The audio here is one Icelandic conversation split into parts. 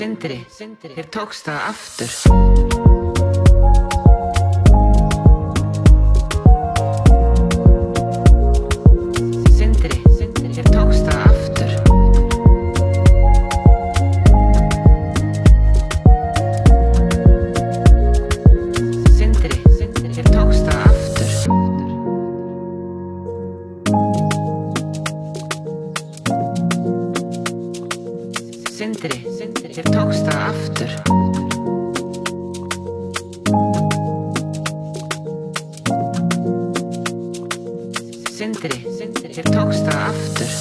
Sindri, þér tókst það aftur. Sindri, þér tókst það aftur. Sindri, þér tókst það aftur. Sindri, þér tókst það aftur. Sindri, þér tókst það aftur.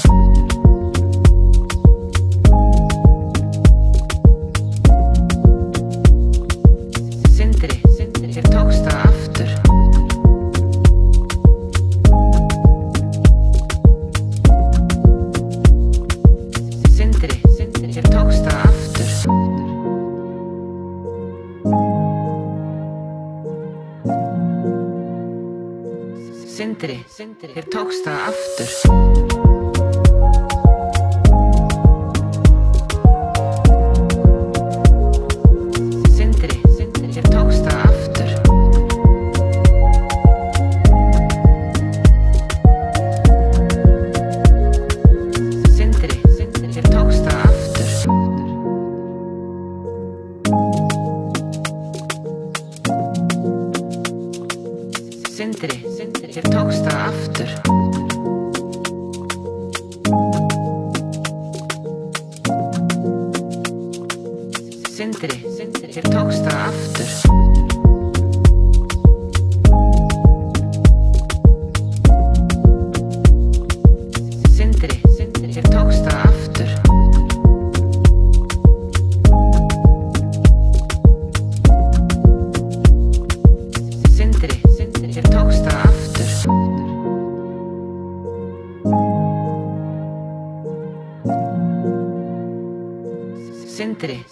Sindri, þér tókst það aftur. Sindri, þér tókst það aftur. Sindri, þér tókst það aftur. Sindri, þér tókst það aftur. Sindri, þér tókst það aftur. Sindri, þér tókst það aftur. Sindri, þér tókst það aftur. Sindri, þér tókst það aftur. Sindri, þér tókst það aftur.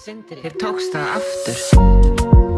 Sindri, þér tókst það aftur.